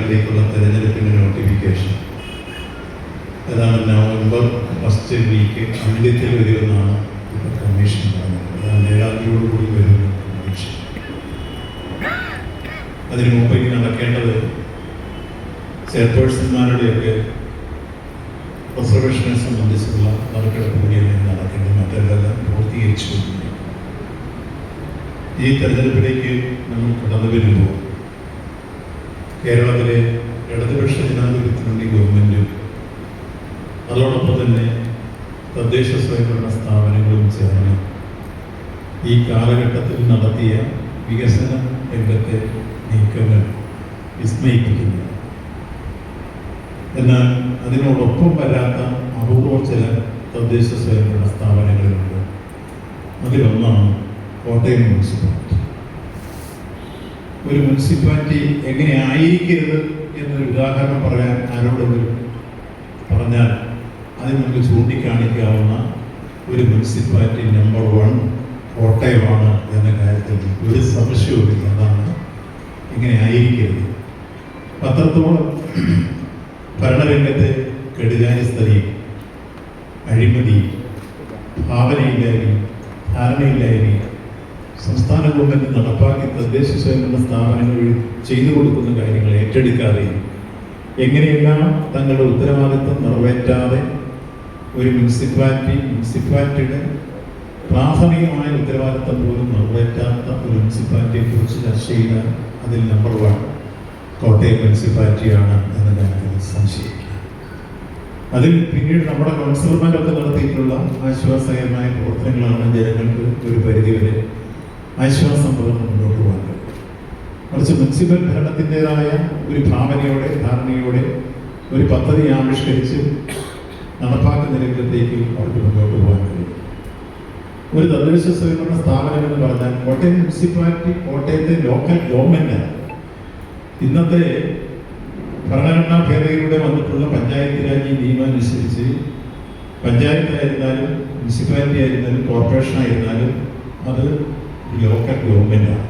വാർഡുകളിലേക്കുള്ള തെരഞ്ഞെടുപ്പിൻ്റെ നോട്ടിഫിക്കേഷൻ അതാണ് November first week അന്ത്യത്തിൽ വരുമെന്നാണ് ഇപ്പോൾ കമ്മീഷൻ പറഞ്ഞത്. അതാണ് 7-ാം തീയതിയോടുകൂടി വരുമെന്ന് കമ്മീഷൻ. അതിനു മുമ്പേക്ക് നടക്കേണ്ടത് ചെയർപേഴ്സൺമാരുടെയൊക്കെ റിസർവേഷനെ സംബന്ധിച്ചുള്ള നറുക്കെടുപ്പ് കൂടിയാണ് നടക്കേണ്ടത്. മറ്റെല്ലാം പൂർത്തീകരിച്ചു. ഈ തെരഞ്ഞെടുപ്പിലേക്ക് നമ്മൾ കടന്നു വരുമ്പോൾ കേരളത്തിലെ ഇടതുപക്ഷ ജനാധിപത്യ മുന്നണി ഗവൺമെൻറ്റും അതോടൊപ്പം തന്നെ തദ്ദേശ സ്വയംഭരണ സ്ഥാപനങ്ങളും ചേർന്ന് ഈ കാലഘട്ടത്തിൽ നടത്തിയ വികസന രംഗത്തെ നീക്കങ്ങൾ വിസ്മയിപ്പിക്കുന്നു. എന്നാൽ അതിനോടൊപ്പം വരാത്ത അപൂർവ ചില തദ്ദേശ സ്വയംഭരണ സ്ഥാപനങ്ങളുണ്ട്. അതിലൊന്നാണ് കോട്ടയം മുനിസിപ്പാലിറ്റി. ഒരു മുനിസിപ്പാലിറ്റി എങ്ങനെ ആയിരിക്കരുത് എന്നൊരു ഉദാഹരണം പറയാൻ ആരോടെങ്കിലും പറഞ്ഞാൽ അതിന് നമുക്ക് ചൂണ്ടിക്കാണിക്കാവുന്ന ഒരു മുനിസിപ്പാലിറ്റി നമ്പർ 1 കോട്ടയമാണ് എന്ന കാര്യത്തിൽ ഒരു സംശയവുമില്ല. അതാണ് ഇങ്ങനെ ആയിരിക്കരുത്. അത്രത്തോളം ഭരണരംഗത്തെ കെടുകാര്യസ്ഥതയും അഴിമതിയും ഭാവനയില്ലായ്മയും ധാരണയില്ലായ്മയും സംസ്ഥാന ഗവൺമെൻറ് നടപ്പാക്കി തദ്ദേശ സ്വയംഭരണ സ്ഥാപനങ്ങൾ ചെയ്തു കൊടുക്കുന്ന കാര്യങ്ങൾ ഏറ്റെടുക്കാതെയും എങ്ങനെയെല്ലാം തങ്ങളുടെ ഉത്തരവാദിത്വം നിറവേറ്റാതെ ഒരു മുനിസിപ്പാലിറ്റിയുടെ പ്രാഥമികമായ ഉത്തരവാദിത്വം പോലും നിറവേറ്റാത്ത ഒരു മുനിസിപ്പാലിറ്റിയെ കുറിച്ച് ചർച്ച ചെയ്താൽ അതിൽ നമ്പർ 1 കോട്ടയം മുനിസിപ്പാലിറ്റിയാണ് എന്ന് ഞാൻ സംശയിക്കുക. അതിൽ പിന്നീട് നമ്മുടെ കൗൺസിലർമാരൊക്കെ നടത്തിയിട്ടുള്ള ആശ്വാസകരമായ പ്രവർത്തനങ്ങളാണ് ജനങ്ങൾക്ക് ഒരു പരിധിവരെ ആശ്വാസം പകർന്ന് മുന്നോട്ട് പോകാൻ കഴിയും. മറിച്ച് മുനിസിപ്പൽ ഭരണത്തിൻ്റെതായ ഒരു ഭാവനയോടെ ധാരണയോടെ ഒരു പദ്ധതി ആവിഷ്കരിച്ച് നടപ്പാക്കുന്ന രംഗത്തേക്ക് അവർക്ക് മുന്നോട്ട് പോകാൻ കഴിയും. ഒരു തദ്ദേശ സ്വയംഭരണ സ്ഥാപനം എന്ന് പറഞ്ഞാൽ കോട്ടയം മുനിസിപ്പാലിറ്റി കോട്ടയത്തെ ലോക്കൽ ഗവൺമെൻറ്റാണ്. ഇന്നത്തെ ഭരണഘടനാ ഭേദഗതിയിലൂടെ വന്നിട്ടുള്ള പഞ്ചായത്ത് രാജ് നിയമം അനുസരിച്ച് പഞ്ചായത്തായിരുന്നാലും മുനിസിപ്പാലിറ്റി ആയിരുന്നാലും കോർപ്പറേഷൻ ആയിരുന്നാലും അത് ലോക്കൽ ഗവൺമെൻറ്റാണ്.